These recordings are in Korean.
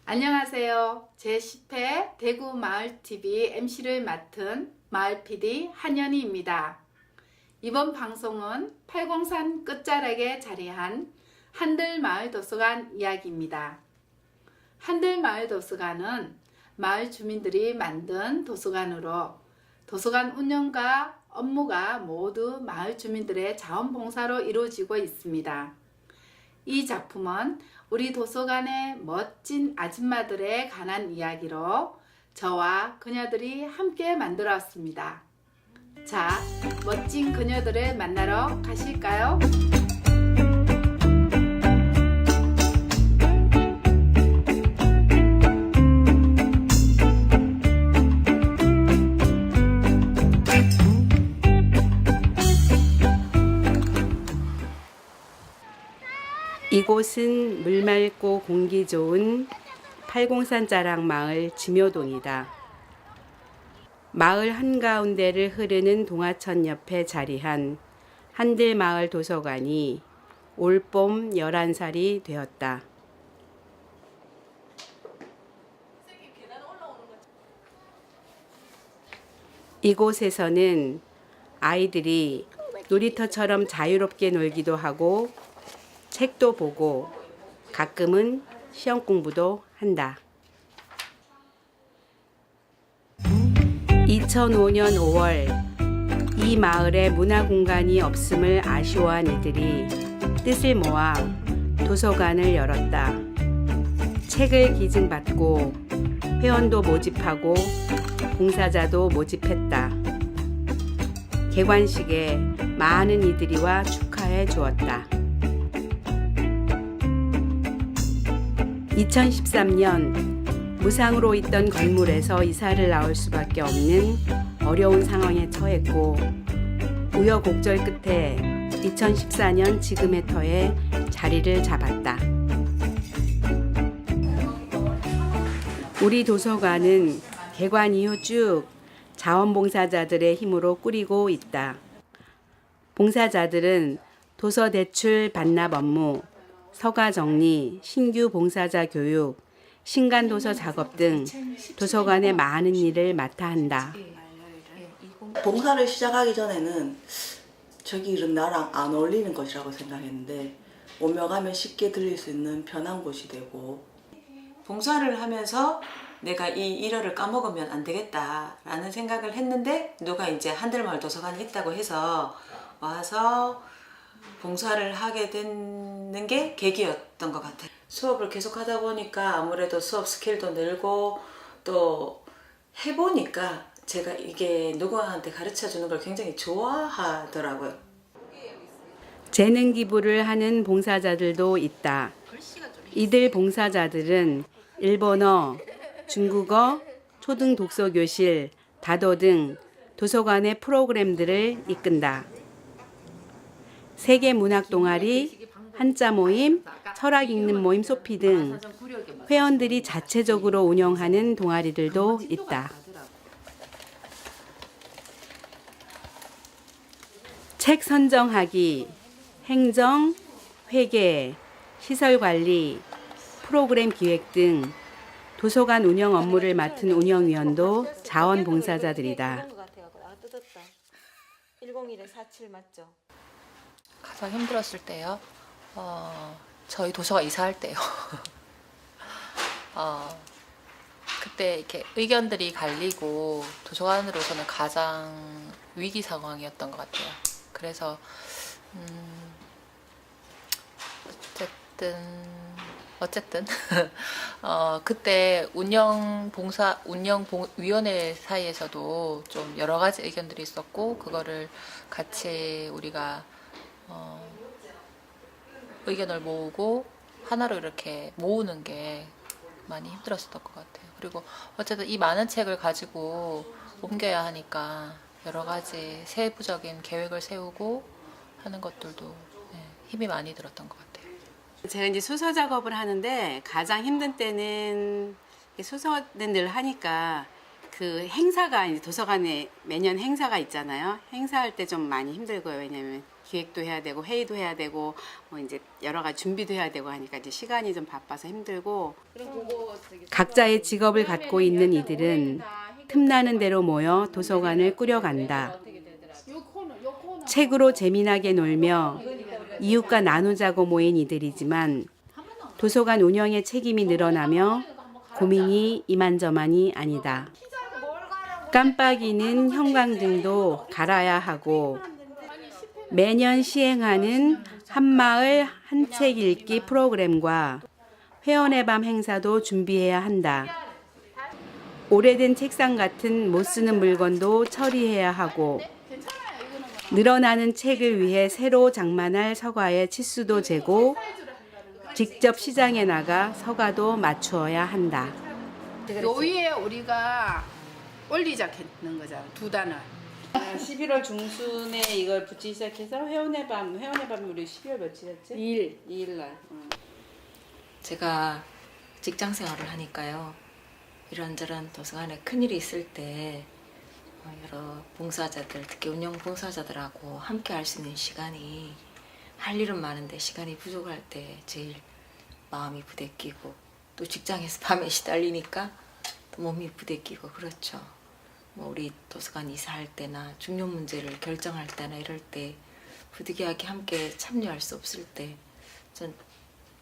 안녕하세요. 제10회 대구 마을TV MC를 맡은 마을 PD 한연희입니다. 이번 방송은 팔공산 끝자락에 자리한 한들마을도서관 이야기입니다. 한들마을도서관은 마을 주민들이 만든 도서관으로 도서관 운영과 업무가 모두 마을 주민들의 자원봉사로 이루어지고 있습니다. 이 작품은 우리 도서관의 멋진 아줌마들에 관한 이야기로 저와 그녀들이 함께 만들었습니다. 자, 멋진 그녀들을 만나러 가실까요? 이곳은 물 맑고 공기 좋은 팔공산 자락 마을 지묘동이다. 마을 한가운데를 흐르는 동화천 옆에 자리한 한들마을 도서관이 올봄 11살이 되었다. 이곳에서는 아이들이 놀이터처럼 자유롭게 놀기도 하고 책도 보고 가끔은 시험 공부도 한다. 2005년 5월 이 마을에 문화공간이 없음을 아쉬워한 이들이 뜻을 모아 도서관을 열었다. 책을 기증받고 회원도 모집하고 봉사자도 모집했다. 개관식에 많은 이들이 와 축하해 주었다. 2013년 무상으로 있던 건물에서 이사를 나올 수밖에 없는 어려운 상황에 처했고 우여곡절 끝에 2014년 지금의 터에 자리를 잡았다. 우리 도서관은 개관 이후 쭉 자원봉사자들의 힘으로 꾸리고 있다. 봉사자들은 도서 대출 반납 업무, 서가 정리, 신규 봉사자 교육, 신간도서 작업 등 도서관의 많은 일을 맡아 한다. 봉사를 시작하기 전에는 저기 일은 나랑 안 어울리는 것이라고 생각했는데 오며 가며 쉽게 들릴 수 있는 편한 곳이 되고 봉사를 하면서 내가 이 일화를 까먹으면 안 되겠다라는 생각을 했는데 누가 이제 한들마을 도서관이 있다고 해서 와서 봉사를 하게 되는 게 계기였던 것 같아요. 수업을 계속 하다 보니까 아무래도 수업 스킬도 늘고 또 해보니까 제가 이게 누구한테 가르쳐 주는 걸 굉장히 좋아하더라고요. 재능 기부를 하는 봉사자들도 있다. 이들 봉사자들은 일본어, 중국어, 초등 독서교실, 다도 등 도서관의 프로그램들을 이끈다. 세계문학 동아리, 한자 모임, 철학 읽는 모임 소피 등 회원들이 자체적으로 운영하는 동아리들도 있다. 책 선정하기, 행정, 회계, 시설 관리, 프로그램 기획 등 도서관 운영 업무를 맡은 운영위원도 자원봉사자들이다. 101-47 맞죠? 가장 힘들었을 때요. 저희 도서관 이사할 때요. 그때 이렇게 의견들이 갈리고 도서관으로서는 가장 위기 상황이었던 것 같아요. 그래서 어쨌든 그때 운영위원회 사이에서도 좀 여러 가지 의견들이 있었고 그거를 같이 우리가 의견을 모으고 하나로 이렇게 모으는 게 많이 힘들었었던 것 같아요. 그리고 어쨌든 이 많은 책을 가지고 옮겨야 하니까 여러 가지 세부적인 계획을 세우고 하는 것들도 힘이 많이 들었던 것 같아요. 제가 이제 수서 작업을 하는데 가장 힘든 때는 수서는 늘 하니까 그 행사가 이제 도서관에 매년 행사가 있잖아요. 행사할 때 좀 많이 힘들고요. 왜냐면 기획도 해야 되고 회의도 해야 되고 뭐 이제 여러 가지 준비도 해야 되고 하니까 이제 시간이 좀 바빠서 힘들고. 그럼 그거 각자의 직업을 갖고 있는 이들은 틈나는 대로 모여 도서관을 꾸려간다. 책으로 재미나게 놀며 이웃과 나누자고 모인 이들이지만 도서관 운영의 책임이 늘어나며 고민이 이만저만이 아니다. 깜빡이는 형광등도 갈아야 하고 매년 시행하는 한마을 한 책 읽기 프로그램과 회원의 밤 행사도 준비해야 한다. 오래된 책상 같은 못 쓰는 물건도 처리해야 하고 늘어나는 책을 위해 새로 장만할 서가의 치수도 재고 직접 시장에 나가 서가도 맞추어야 한다. 요 위에 우리가 올리자했는 거잖아. 2단을. 11월 중순에 이걸 붙이기 시작해서 회원의 밤 우리 12월 며칠이었지? 2일 날. 제가 직장 생활을 하니까요. 이런저런 도서관에 큰일이 있을 때 여러 봉사자들, 특히 운영 봉사자들하고 함께 할 수 있는 시간이 할 일은 많은데 시간이 부족할 때 제일 마음이 부대끼고 또 직장에서 밤에 시달리니까 또 몸이 부대끼고 그렇죠. 뭐 우리 도서관 이사할 때나 중요 문제를 결정할 때나 이럴 때 부득이하게 함께 참여할 수 없을 때 전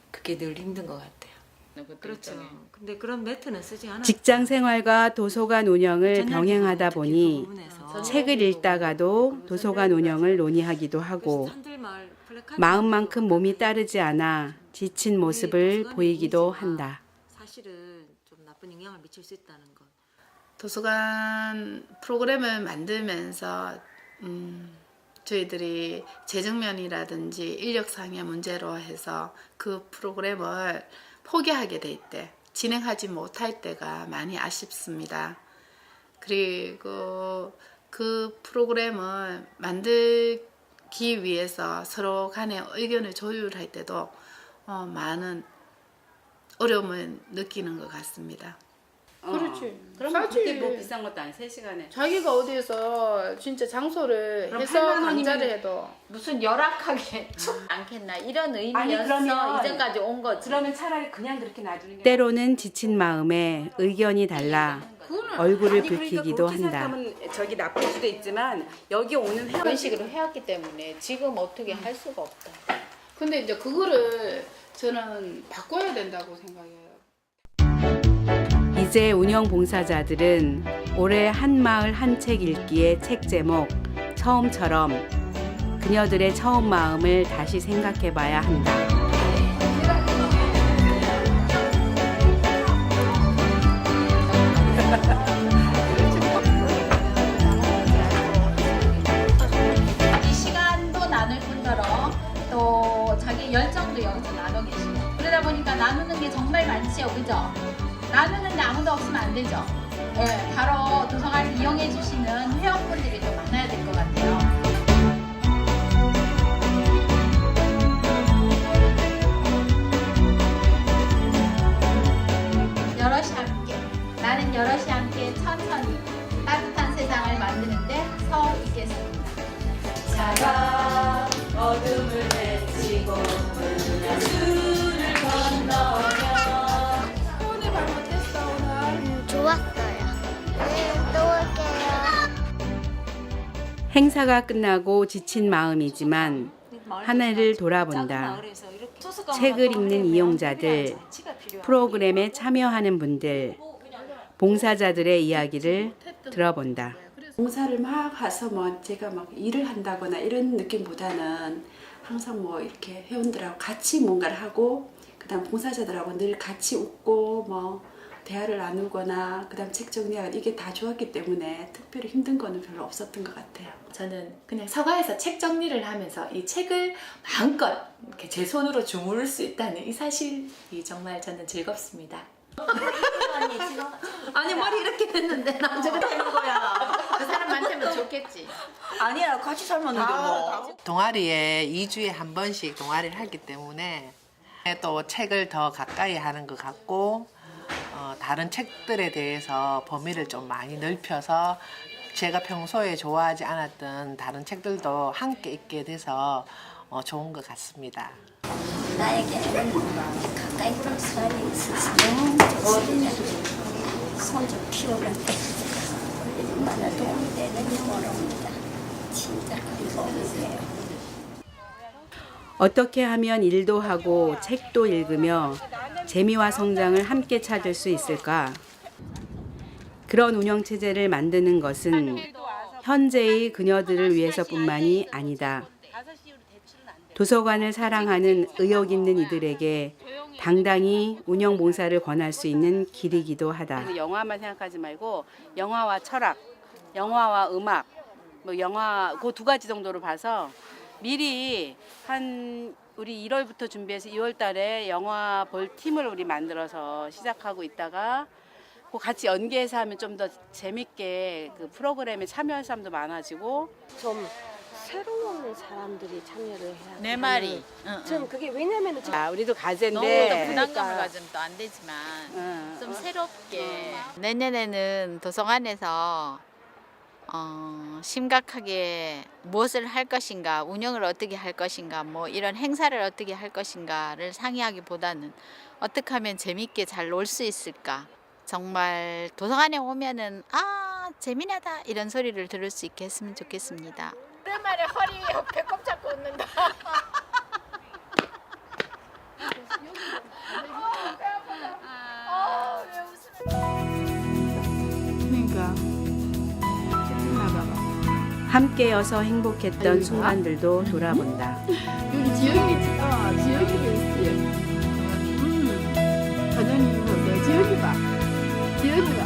그게 늘 힘든 것 같아요. 그렇죠. 근데 그런 매트는 쓰지 않아요. 직장 생활과 도서관 운영을 병행하다 보니 책을 읽다가도 도서관 운영을 논의하기도 하고 마음만큼 몸이 따르지 않아 지친 모습을 보이기도 한다. 사실은 좀 나쁜 영향을 미칠 수 있다는 것. 도서관 프로그램을 만들면서 저희들이 재정면이라든지 인력상의 문제로 해서 그 프로그램을 포기하게 될 때, 진행하지 못할 때가 많이 아쉽습니다. 그리고 그 프로그램을 만들기 위해서 서로 간의 의견을 조율할 때도 많은 어려움을 느끼는 것 같습니다. 그렇지. 그럼 사실 그때 뭐 비싼 것도 아니 3시간에. 자기가 어디에서 진짜 장소를 그럼 해서 8만 원이면 강좌를 해도 무슨 열악하게 않겠나 이런 아니, 의미였어. 그러면- 이제까지 온 거지. 그러면 차라리 그냥 그렇게 놔두는 게 때로는 지친 마음에 의견이 달라 얼굴을 붉히기도 한다. 저기 나쁠 수도 있지만 여기 오는 그런 식으로 해왔기 때문에 지금 어떻게 할 수가 없다. 근데 이제 그거를 저는 바꿔야 된다고 생각해요. 이제 운영 봉사자들은 올해 한마을 한 책 읽기의 책 제목 처음처럼 그녀들의 처음 마음을 다시 생각해 봐야 한다. 이 시간도 나눌 뿐더러 또 자기 열정도 여기서 나눠 계시고 그러다 보니까 나누는 게 정말 많지요, 그죠? 나누는데 아무도 없으면 안 되죠. 네, 바로 도서관을 이용해 주시는 회원분들이 좀 많아야 될 것 같아요. 여럿이 함께, 나는 여럿이 함께 천천히 따뜻한 세상을 만드는데 서 있겠습니다. 차가 어둠을 헤치고 야수를 건너면 오늘 밤 어땠어 오늘? 좋았어요. 또 올게요. 행사가 끝나고 지친 마음이지만 하늘을 돌아본다. 책을 읽는 이용자들, 프로그램에 참여하는 분들, 봉사자들의 이야기를 들어본다. 봉사를 막 해서 뭐 제가 막 일을 한다거나 이런 느낌보다는 항상 뭐 이렇게 회원들하고 같이 뭔가를 하고 그다음 봉사자들하고 늘 같이 웃고 뭐 대화를 나누거나 그다음 책 정리하고 이게 다 좋았기 때문에 특별히 힘든 거는 별로 없었던 것 같아요. 저는 그냥 서가에서 책 정리를 하면서 이 책을 마음껏 이렇게 제 손으로 주무를 수 있다는 이 사실이 정말 저는 즐겁습니다. 아니 머리 이렇게 했는데 남자가 되는 거야. 그 사람한테면 좋겠지. 아니야, 같이 살았는데 뭐. 동아리에 2주에 한 번씩 동아리를 하기 때문에 또 책을 더 가까이 하는 것 같고 다른 책들에 대해서 범위를 좀 많이 넓혀서 제가 평소에 좋아하지 않았던 다른 책들도 함께 읽게 돼서 좋은 것 같습니다. 나에게는 가까이 또 사람이 있어서 너무 좋습니다. 손주 키우는 데 얼마나 도움이 되는지 모릅니다. 진짜 큰 도움이 돼요. 어떻게 하면 일도 하고 책도 읽으며 재미와 성장을 함께 찾을 수 있을까? 그런 운영체제를 만드는 것은 현재의 그녀들을 위해서뿐만이 아니다. 도서관을 사랑하는 의욕 있는 이들에게 당당히 운영 봉사를 권할 수 있는 길이기도 하다. 영화만 생각하지 말고 영화와 철학, 영화와 음악, 뭐 영화 그 두 가지 정도로 봐서 미리 한 우리 1월부터 준비해서 2월 달에 영화 볼 팀을 우리 만들어서 시작하고 있다가 그 같이 연계해서 하면 좀 더 재밌게 그 프로그램에 참여할 사람도 많아지고 좀 새로운 사람들이 참여를 해야 내 말이. 좀 그게 왜냐면은 우리도 너무 가제인데 더 부담감을 가지면 또 안 되지만 좀 새롭게 내년에는 도서관에서 심각하게 무엇을 할 것인가, 운영을 어떻게 할 것인가, 뭐 이런 행사를 어떻게 할 것인가를 상의하기보다는 어떻게 하면 재밌게 잘 놀 수 있을까. 정말 도서관에 오면은 재미나다 이런 소리를 들을 수 있게 했으면 좋겠습니다. 오랜만에 허리 배꼽 잡고 웃는다. 함께여서 행복했던 순간들도 돌아본다. 여기 지영이도 있어요. 과장님 보세요. 지영이 봐. 지영이가.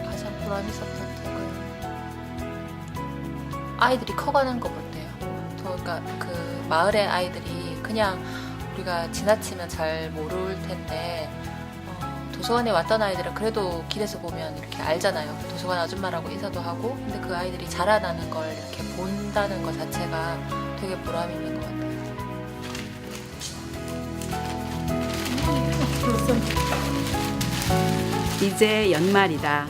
가장 보람 있었던 적은 아이들이 커가는 거 같아요. 그러니까 그 마을의 아이들이 그냥 우리가 지나치면 잘 모를 텐데 도서관에 왔던 아이들은 그래도 길에서 보면 이렇게 알잖아요. 도서관 아줌마라고 인사도 하고. 근데 그 아이들이 자라나는 걸 이렇게 본다는 것 자체가 되게 보람 있는 것 같아요. 이제 연말이다.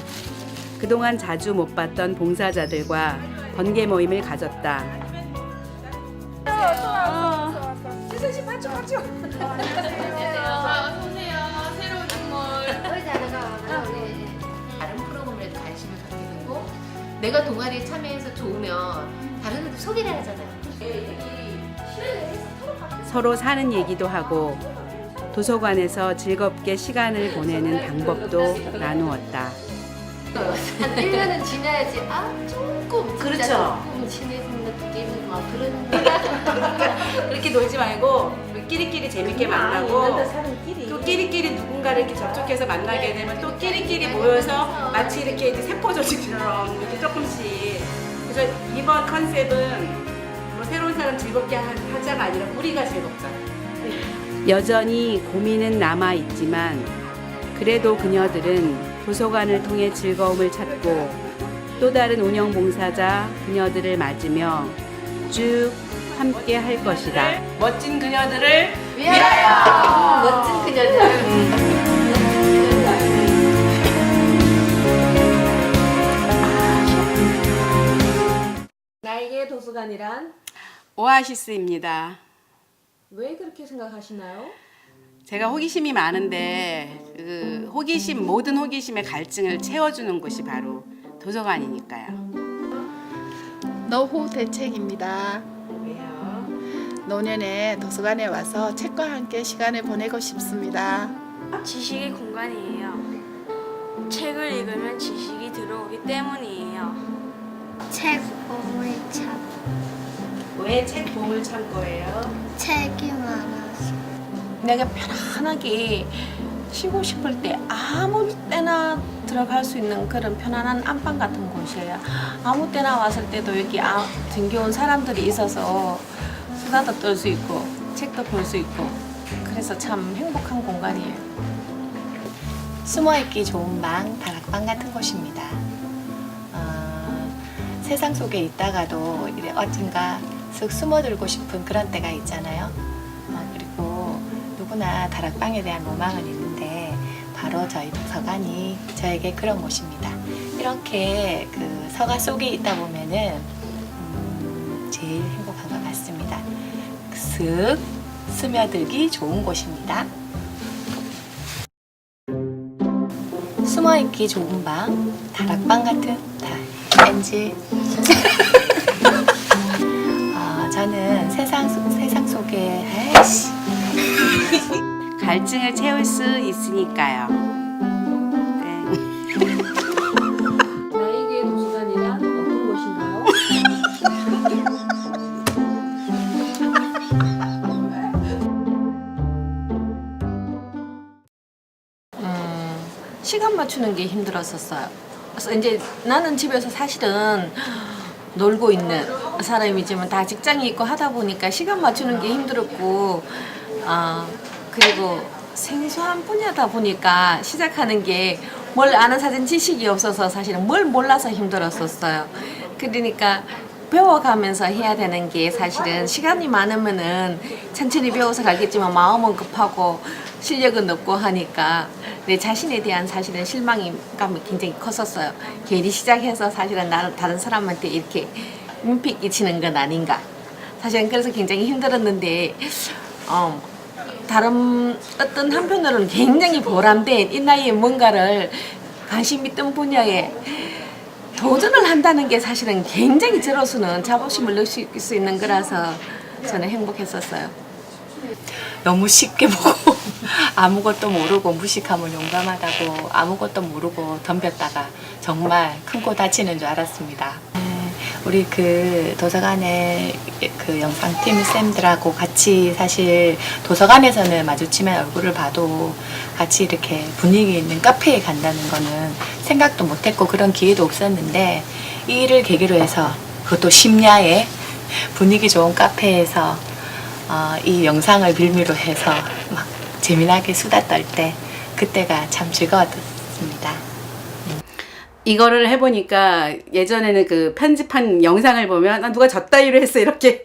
그동안 자주 못 봤던 봉사자들과 번개 모임을 가졌다. 다른 프로그램에 관심을 갖게 되고 내가 동아리에 참여해서 좋으면 다른 애들 소개를 하잖아요. 서로 사는 얘기도 하고 도서관에서 즐겁게 시간을 보내는 방법도 나누었다. 한 1년은 지나야지 조금 그렇죠. 조금 친해진 느낌 막 그런 그렇게 놀지 말고 끼리끼리 재밌게 만나고 또 끼리끼리 누군가를 이렇게 접촉해서 만나게 되면 또 끼리끼리 모여서 마치 이렇게 이제 세포 조직처럼 이렇게 조금씩. 그래서 이번 컨셉은 뭐 새로운 사람 즐겁게 하자가 아니라 우리가 즐겁자. 여전히 고민은 남아 있지만 그래도 그녀들은 도서관을 통해 즐거움을 찾고 또 다른 운영 봉사자 그녀들을 맞으며 쭉 함께 할 것이다. 멋진 그녀들을 위하여 멋진 그녀들. 나에게 도서관이란 오아시스입니다. 왜 그렇게 생각하시나요? 제가 호기심이 많은데 그 호기심 모든 호기심의 갈증을 채워주는 곳이 바로 도서관이니까요. 노후 대책입니다. 왜요? 노년에 도서관에 와서 책과 함께 시간을 보내고 싶습니다. 지식의 공간이에요. 책을 읽으면 지식이 들어오기 때문이에요. 책 보물 참. 왜 책 보물 창고예요? 책이 많아서. 내가 편안하게 쉬고 싶을 때 아무 때나 들어갈 수 있는 그런 편안한 안방 같은 곳이에요. 아무 때나 왔을 때도 여기 등겨온 사람들이 있어서 수다도 떨 수 있고 책도 볼 수 있고 그래서 참 행복한 공간이에요. 숨어있기 좋은 방, 다락방 같은 곳입니다. 세상 속에 있다가도 이래 어딘가 쓱 숨어들고 싶은 그런 때가 있잖아요. 그리고 누구나 다락방에 대한 로망은 있는데 바로 저희 도서관이 저에게 그런 곳입니다. 이렇게 그 서가 속에 있다 보면은 제일 행복한 것 같습니다. 쓱 스며들기 좋은 곳입니다. 숨어있기 좋은 방, 다락방 같은 왠지 저는 세상 속에 갈증을 채울 수 있으니까요. 네. 나에게 도서관이란 어떤 곳인가요? 시간 맞추는 게 힘들었었어요. 그래서 이제 나는 집에서 사실은 놀고 있는 사람이지만 다 직장이 있고 하다 보니까 시간 맞추는 게 힘들었고, 그리고 생소한 분야다 보니까 시작하는 게 뭘 아는 사전 지식이 없어서 사실은 뭘 몰라서 힘들었었어요. 그러니까 배워가면서 해야 되는 게 사실은 시간이 많으면은 천천히 배워서 가겠지만 마음은 급하고 실력은 없고 하니까 내 자신에 대한 사실은 실망감이 굉장히 컸었어요. 괜히 시작해서 사실은 나는 다른 사람한테 이렇게 민폐 끼치는 건 아닌가. 사실은 그래서 굉장히 힘들었는데 다른 어떤 한편으로는 굉장히 보람된 이 나이에 뭔가를 관심 있던 분야에 도전을 한다는 게 사실은 굉장히 저로서는 자부심을 느낄 수 있는 거라서 저는 행복했었어요. 너무 쉽게 보고 아무것도 모르고 무식하면 용감하다고 아무것도 모르고 덤볐다가 정말 큰 코 다치는 줄 알았습니다. 우리 그 도서관의 그 영상팀 쌤들하고 같이 사실 도서관에서는 마주치면 얼굴을 봐도 같이 이렇게 분위기 있는 카페에 간다는 거는 생각도 못했고 그런 기회도 없었는데 이 일을 계기로 해서 그것도 심야에 분위기 좋은 카페에서 이 영상을 빌미로 해서 막 재미나게 수다 떨 때 그때가 참 즐거웠습니다. 이거를 해보니까 예전에는 그 편집한 영상을 보면 누가 저따위로 했어 이렇게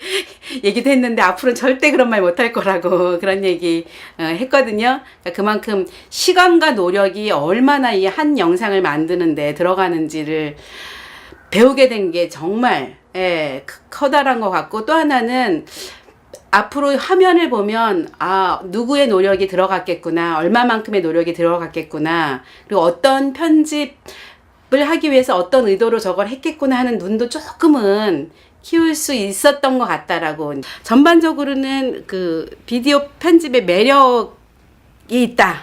얘기도 했는데 앞으로는 절대 그런 말 못할 거라고 그런 얘기 했거든요. 그러니까 그만큼 시간과 노력이 얼마나 이 한 영상을 만드는데 들어가는지를 배우게 된 게 정말 커다란 것 같고, 또 하나는 앞으로 화면을 보면 누구의 노력이 들어갔겠구나, 얼마만큼의 노력이 들어갔겠구나, 그리고 어떤 편집을 하기 위해서 어떤 의도로 저걸 했겠구나 하는 눈도 조금은 키울 수 있었던 것 같다라고. 전반적으로는 그 비디오 편집의 매력이 있다,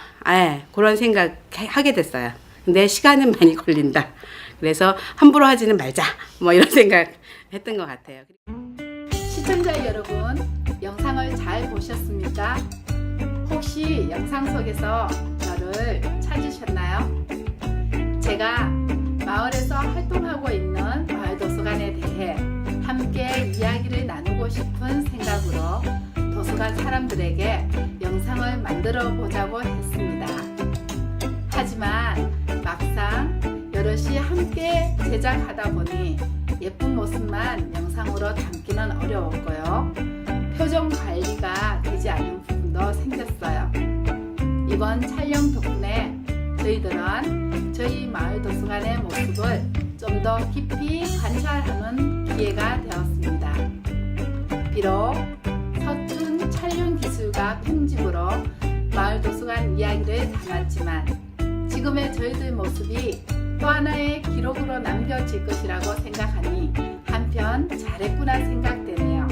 그런 생각 하게 됐어요. 근데 시간은 많이 걸린다. 그래서 함부로 하지는 말자, 뭐 이런 생각 했던 것 같아요. 시청자 여러분, 영상을 잘 보셨습니까? 혹시 영상 속에서 저를 찾으셨나요? 제가 마을에서 활동하고 있는 마을도서관에 대해 함께 이야기를 나누고 싶은 생각으로 도서관 사람들에게 영상을 만들어 보자고 했습니다. 하지만 막상 여럿이 함께 제작하다 보니 예쁜 모습만 영상으로 담기는 어려웠고요. 표정 관리가 되지 않는 부분도 생겼어요. 이번 촬영 덕분에 저희들은 저희 마을 도서관의 모습을 좀 더 깊이 관찰하는 기회가 되었습니다. 비록 서툰 촬영 기술과 편집으로 마을 도서관 이야기를 담았지만 지금의 저희들 모습이 또 하나의 기록으로 남겨질 것이라고 생각하니 한편 잘했구나 생각되네요.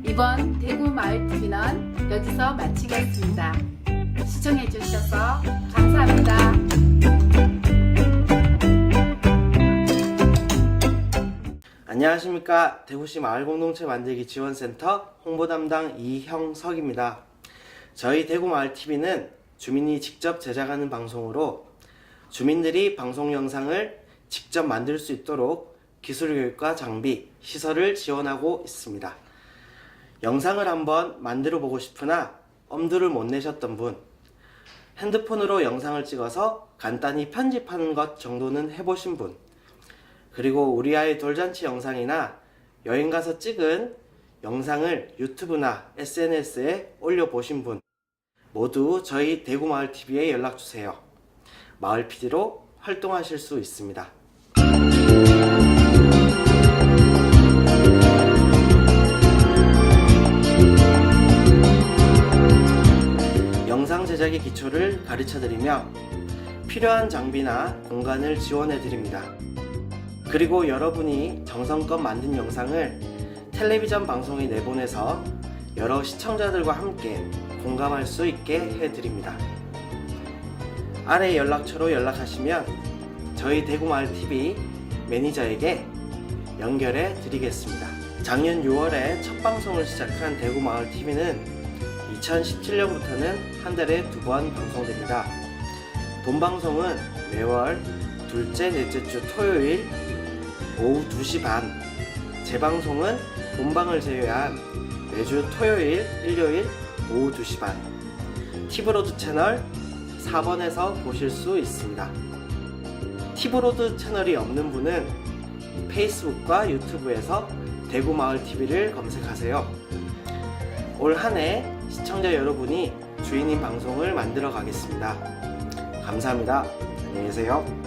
이번 대구 마을TV는 여기서 마치겠습니다. 시청해 주셔서 감사합니다. 안녕하십니까. 대구시 마을공동체 만들기 지원센터 홍보담당 이형석입니다. 저희 대구마을TV는 주민이 직접 제작하는 방송으로 주민들이 방송 영상을 직접 만들 수 있도록 기술교육과 장비, 시설을 지원하고 있습니다. 영상을 한번 만들어 보고 싶으나 엄두를 못 내셨던 분, 핸드폰으로 영상을 찍어서 간단히 편집하는 것 정도는 해보신 분, 그리고 우리 아이 돌잔치 영상이나 여행 가서 찍은 영상을 유튜브나 SNS에 올려보신 분 모두 저희 대구마을TV에 연락주세요. 마을 PD로 활동하실 수 있습니다. 영상 제작의 기초를 가르쳐드리며 필요한 장비나 공간을 지원해드립니다. 그리고 여러분이 정성껏 만든 영상을 텔레비전 방송에 내보내서 여러 시청자들과 함께 공감할 수 있게 해드립니다. 아래 연락처로 연락하시면 저희 대구마을TV 매니저에게 연결해 드리겠습니다. 작년 6월에 첫 방송을 시작한 대구마을TV는 2017년부터는 한 달에 2번 방송됩니다. 본방송은 매월 둘째, 넷째 주 토요일 오후 2시 반, 재방송은 본방을 제외한 매주 토요일, 일요일 오후 2시 반, 티브로드 채널 4번에서 보실 수 있습니다. 티브로드 채널이 없는 분은 페이스북과 유튜브에서 대구마을TV를 검색하세요. 올 한 해 시청자 여러분이 주인인 방송을 만들어 가겠습니다. 감사합니다. 안녕히 계세요.